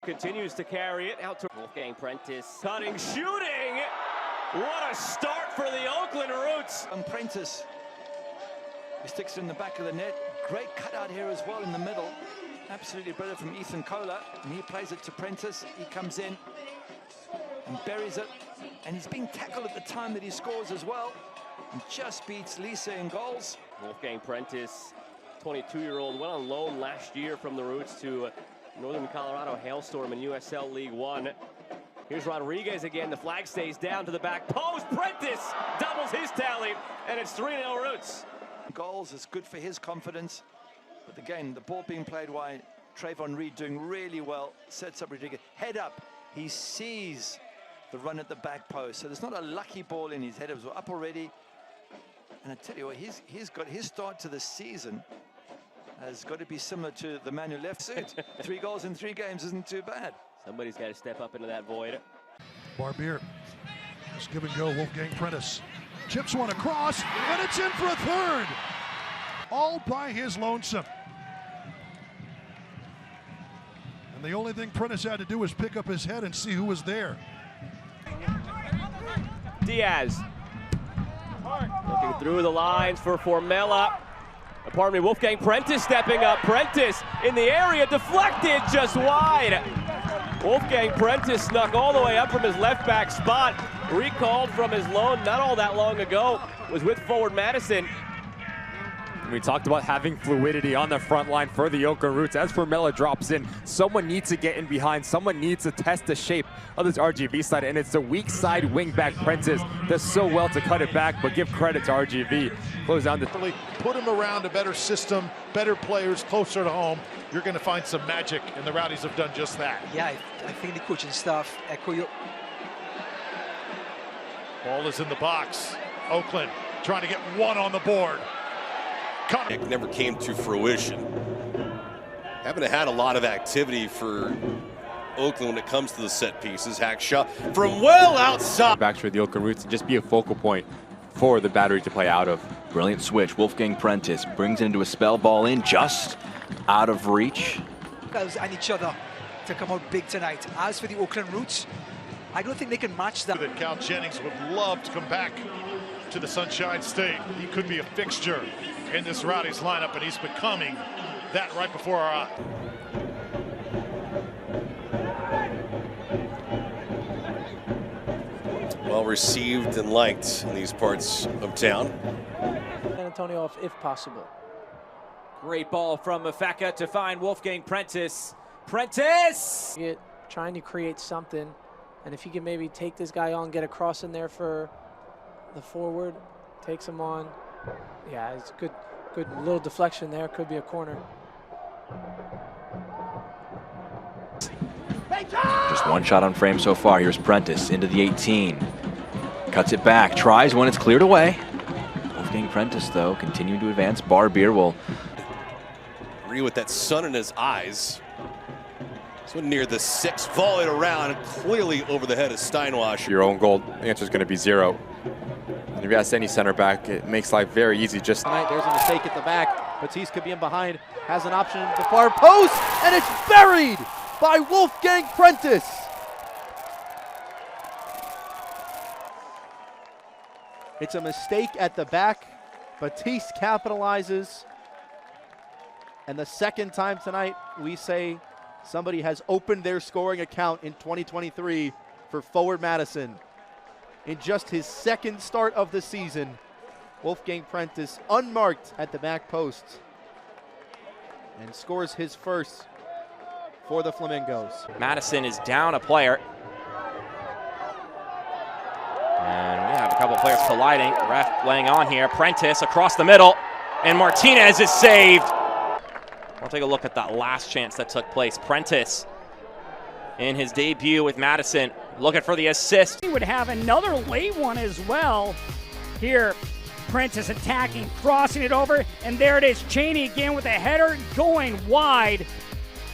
Continues to carry it out to Wolfgang Prentice. Cutting, shooting! What a start for the Oakland Roots! Prentice, he sticks it in the back of the net. Great cutout here as well in the middle. Absolutely brilliant from Ethan Kohler. And he plays it to Prentice. He comes in and buries it. And he's being tackled at the time that he scores as well. And just beats Lisa in goals. Wolfgang Prentice, 22-year-old, went on loan last year from the Roots to Northern Colorado Hailstorm in USL League One. Here's Rodriguez again. The flag stays down to the back post. Prentice doubles his tally, and it's 3-0 Roots. Goals is good for his confidence. But again, the ball being played wide. Trayvon Reed doing really well. Sets up Rodriguez. Head up. He sees the run at the back post. So there's not a lucky ball in his head. It was up already. And I tell you what, he's got his start to the season has got to be similar to the man who left suit. 3 goals in 3 games isn't too bad. Somebody's got to step up into that void. Barbier, just give and go. Wolfgang Prentice chips one across, and it's in for a third. All by his lonesome. And the only thing Prentice had to do was pick up his head and see who was there. Diaz looking through the lines for Formella. Pardon me, Wolfgang Prentice stepping up. Prentice in the area, deflected just wide. Wolfgang Prentice snuck all the way up from his left back spot. Recalled from his loan not all that long ago. Was with forward Madison. We talked about having fluidity on the front line for the Oakland Roots. As Formella drops in, someone needs to get in behind. Someone needs to test the shape of this RGV side, and it's the weak side wingback Prentice does so well to cut it back, but give credit to RGV. Close down the... Put him around a better system, better players, closer to home. You're going to find some magic, and the Rowdies have done just that. Yeah, I think the coaching staff echo you. Ball is in the box. Oakland trying to get one on the board. It never came to fruition. Haven't had a lot of activity for Oakland when it comes to the set pieces. Hackshaw from well outside. Back for the Oakland Roots and just be a focal point for the Battery to play out of. Brilliant switch. Wolfgang Prentice brings it into a spell ball in just out of reach. And each other to come out big tonight. As for the Oakland Roots, I don't think they can match that. That Cal Jennings would love to come back to the Sunshine State. He could be a fixture in this Rowdies lineup, and he's becoming that right before our eye. Well received and liked in these parts of town. San Antonio if possible. Great ball from Mafeka to find Wolfgang Prentice. Prentice! Trying to create something, and if you can maybe take this guy on, get a cross in there for the forward, takes him on. Yeah, it's good little deflection there. Could be a corner. Just one shot on frame so far. Here's Prentice into the 18. Cuts it back, tries when it's cleared away. Wolfgang Prentice, though, continuing to advance. Barbier will... Agree with that sun in his eyes. This one near the 6, volleyed around, clearly over the head of Steinwash. Your own goal, the answer is going to be 0. And if you ask any center back, it makes life very easy. Just tonight, there's a mistake at the back. Batiste could be in behind, has an option at the far post, and it's buried by Wolfgang Prentice. It's a mistake at the back. Batiste capitalizes. And the second time tonight, we say somebody has opened their scoring account in 2023 for forward Madison. In just his second start of the season, Wolfgang Prentice unmarked at the back post and scores his first for the Flamingos. Madison is down a player. And we have a couple players colliding. Ref laying on here. Prentice across the middle. And Martinez is saved. We'll take a look at that last chance that took place. Prentice in his debut with Madison, looking for the assist. He would have another late one as well. Here, Prentice attacking, crossing it over, and there it is. Cheney again with a header going wide.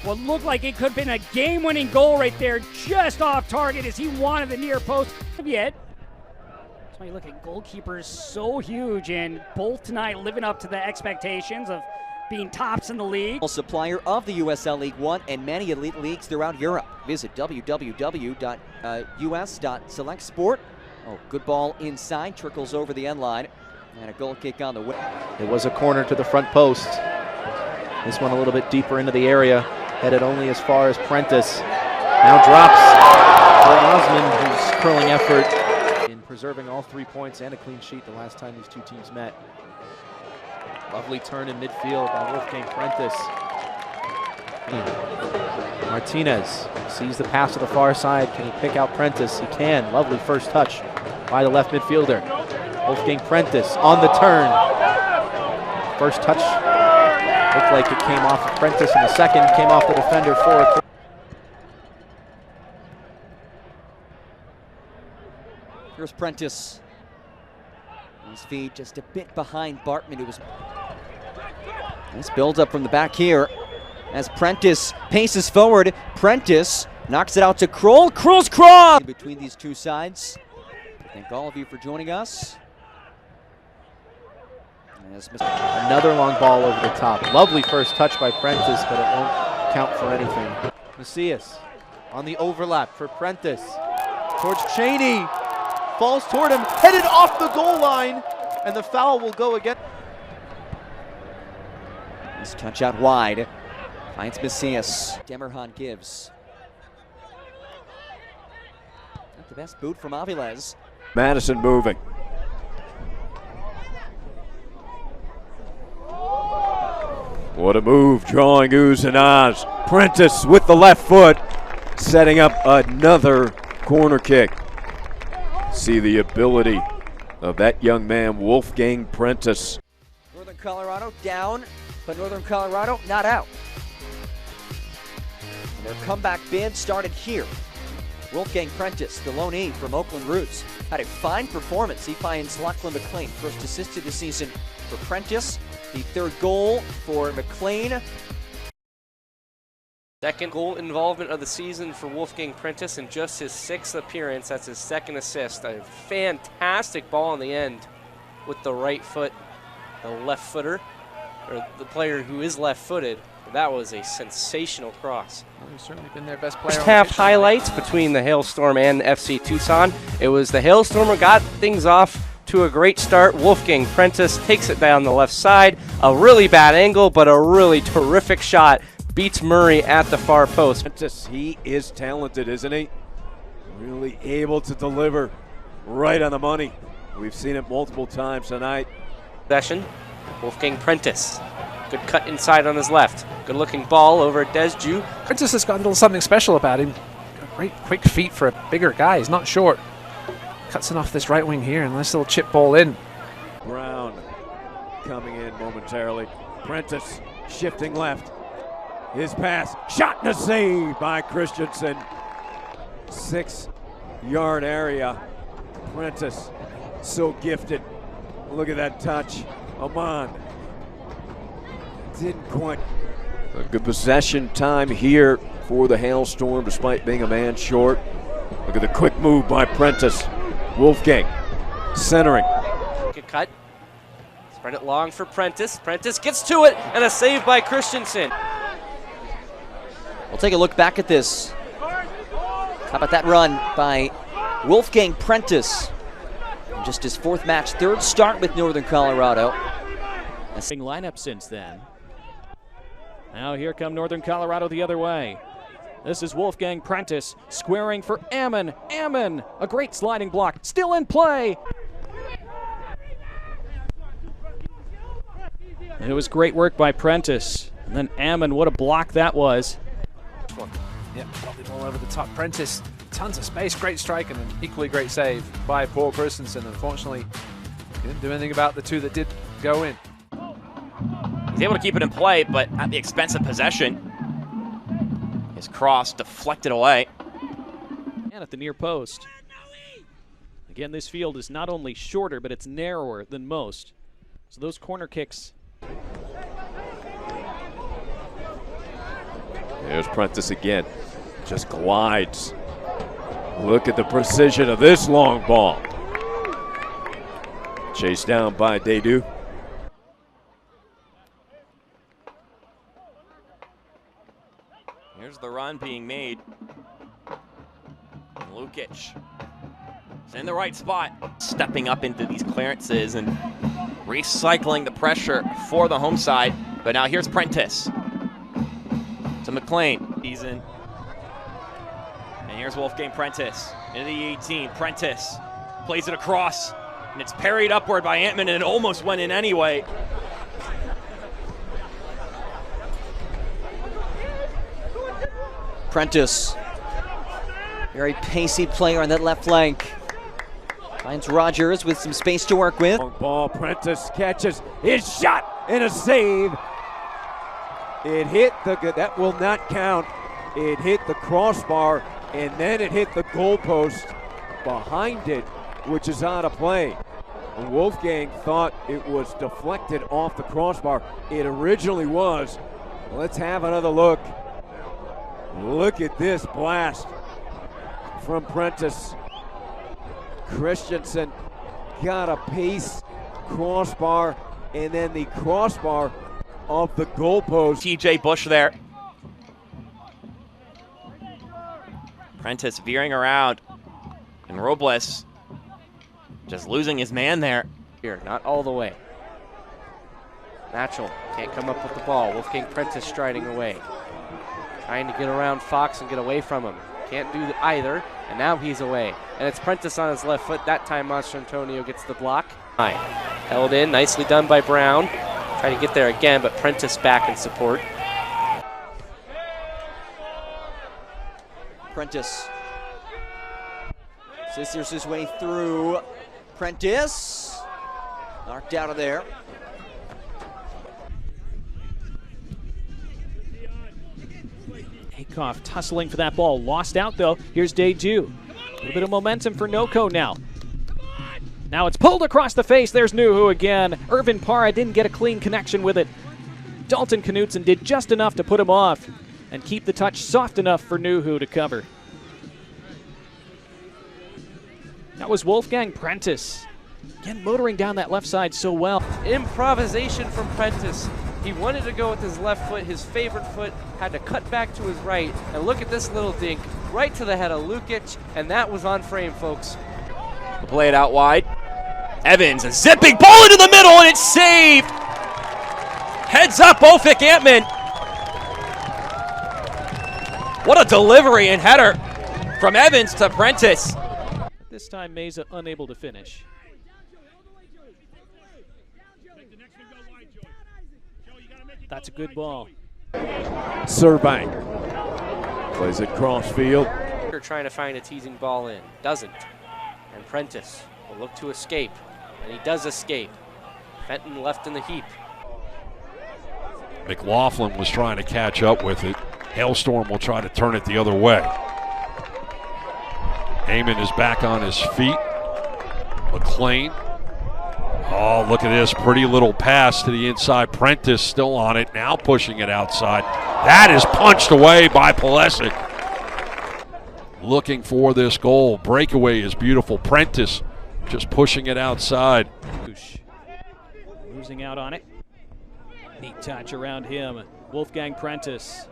What looked like it could have been a game-winning goal right there, just off target as he wanted the near post. Yet, that's why you look at goalkeepers so huge, and both tonight living up to the expectations of being tops in the league. Supplier of the USL League One and many elite leagues throughout Europe. Visit www.us.selectsport. Oh, good ball inside, trickles over the end line, and a goal kick on the way. It was a corner to the front post. This one a little bit deeper into the area, headed only as far as Prentice. Now drops for Osmond, whose curling effort in preserving all 3 points and a clean sheet the last time these two teams met. Lovely turn in midfield by Wolfgang Prentice. Martinez sees the pass to the far side. Can he pick out Prentice? He can. Lovely first touch by the left midfielder. Wolfgang Prentice on the turn. First touch looked like it came off of Prentice, and the second came off the defender for a. Here's Prentice. His feet just a bit behind Bartman, who was. Nice build up from the back here as Prentice paces forward. Prentice knocks it out to Kroll. Kroll's cross! Between these two sides. Thank all of you for joining us. Another long ball over the top. Lovely first touch by Prentice, but it won't count for anything. Macias on the overlap for Prentice. Towards Cheney. Falls toward him, headed off the goal line, and the foul will go again. Nice touch out wide. Finds Macias. Demerhan gives. Not the best boot from Aviles. Madison moving. What a move, drawing oohs and ahs. Prentice with the left foot, setting up another corner kick. See the ability of that young man, Wolfgang Prentice. Northern Colorado down, but Northern Colorado not out. And their comeback bid started here. Wolfgang Prentice, the loanee from Oakland roots, had a fine performance. He finds Lachlan McLean, first assist of the season for Prentice, the third goal for McLean. Second goal involvement of the season for Wolfgang Prentice in just his 6th appearance. That's his second assist. A fantastic ball in the end with the right foot, the left footer, or the player who is left-footed. That was a sensational cross. Well, he's certainly been their best player. First half highlights between the Hailstorm and FC Tucson. It was the Hailstorm who got things off to a great start. Wolfgang Prentice takes it down the left side. A really bad angle, but a really terrific shot. Beats Murray at the far post. He is talented, isn't he? Really able to deliver right on the money. We've seen it multiple times tonight. Possession, Wolfgang Prentice. Good cut inside on his left. Good looking ball over Desju. Prentice has got a little something special about him. Great quick feet for a bigger guy. He's not short. Cuts it off this right wing here, and nice little chip ball in. Brown coming in momentarily. Prentice shifting left. His pass, shot and a save by Christensen. 6-yard area. Prentice, so gifted. Look at that touch. Amon didn't quite. A good possession time here for the Hailstorm, despite being a man short. Look at the quick move by Prentice. Wolfgang centering. Good cut. Spread it long for Prentice. Prentice gets to it, and a save by Christensen. We'll take a look back at this. How about that run by Wolfgang Prentice? Just his 4th match, 3rd start with Northern Colorado. Big lineup since then. Now here come Northern Colorado the other way. This is Wolfgang Prentice squaring for Ammon. Ammon, a great sliding block, still in play. And it was great work by Prentice. And then Ammon, what a block that was. Yeah, popped it all over the top. Prentice, tons of space, great strike, and an equally great save by Paul Christensen. Unfortunately, didn't do anything about the two that did go in. He's able to keep it in play, but at the expense of possession. His cross deflected away. And at the near post. Again, this field is not only shorter, but it's narrower than most. So those corner kicks. There's Prentice again. Just glides. Look at the precision of this long ball. Chased down by Dedu. Here's the run being made. Lukic is in the right spot, stepping up into these clearances and recycling the pressure for the home side. But now here's Prentice to McLean. He's in. And here's Wolfgang Prentice into the 18. Prentice plays it across, and it's parried upward by Antman, and it almost went in anyway. Prentice, very pacey player on that left flank. Finds Rogers with some space to work with. Long ball, Prentice catches his shot and a save. It hit that will not count. It hit the crossbar and then it hit the goalpost behind it, which is out of play. And Wolfgang thought it was deflected off the crossbar. It originally was. Let's have another look. Look at this blast from Prentice. Christensen got a pace crossbar and then the crossbar of the goalpost. TJ Bush there. Prentice veering around, and Robles just losing his man there. Here, not all the way. Natural can't come up with the ball. Wolfgang Prentice striding away. Trying to get around Fox and get away from him. Can't do either, and now he's away. And it's Prentice on his left foot. That time Mastrantonio gets the block. Held in, nicely done by Brown. Try to get there again, but Prentice back in support. Prentice scissors his way through. Prentice knocked out of there. Akoff tussling for that ball. Lost out, though. Here's Deju. A little bit of momentum for Noko now. Now it's pulled across the face. There's Nuhu again. Irvin Parra didn't get a clean connection with it. Dalton Knutson did just enough to put him off and keep the touch soft enough for Nuhu to cover. That was Wolfgang Prentice. Again, motoring down that left side so well. Improvisation from Prentice. He wanted to go with his left foot, his favorite foot, had to cut back to his right, and look at this little dink right to the head of Lukic, and that was on frame, folks. Play it out wide. Evans, a zipping ball into the middle, and it's saved. Heads up, Ophik Antman. What a delivery and header from Evans to Prentice. This time Meza unable to finish. That's a good ball. Surbank plays it cross field. They're trying to find a teasing ball in. Doesn't. And Prentice will look to escape. And he does escape. Fenton left in the heap. McLaughlin was trying to catch up with it. Hailstorm will try to turn it the other way. Eamon is back on his feet. McLean. Oh, look at this pretty little pass to the inside. Prentice still on it, now pushing it outside. That is punched away by Pulisic. Looking for this goal. Breakaway is beautiful. Prentice just pushing it outside. Losing out on it. Neat touch around him. Wolfgang Prentice.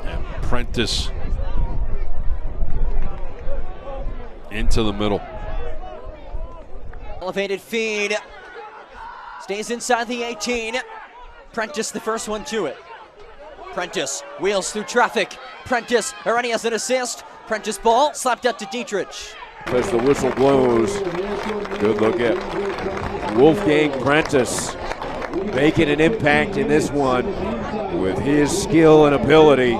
And Prentice into the middle. Elevated feed. Stays inside the 18. Prentice the first one to it. Prentice wheels through traffic. Prentice already has an assist. Prentice ball slapped out to Dietrich. As the whistle blows, good look at Wolfgang Prentice making an impact in this one with his skill and ability.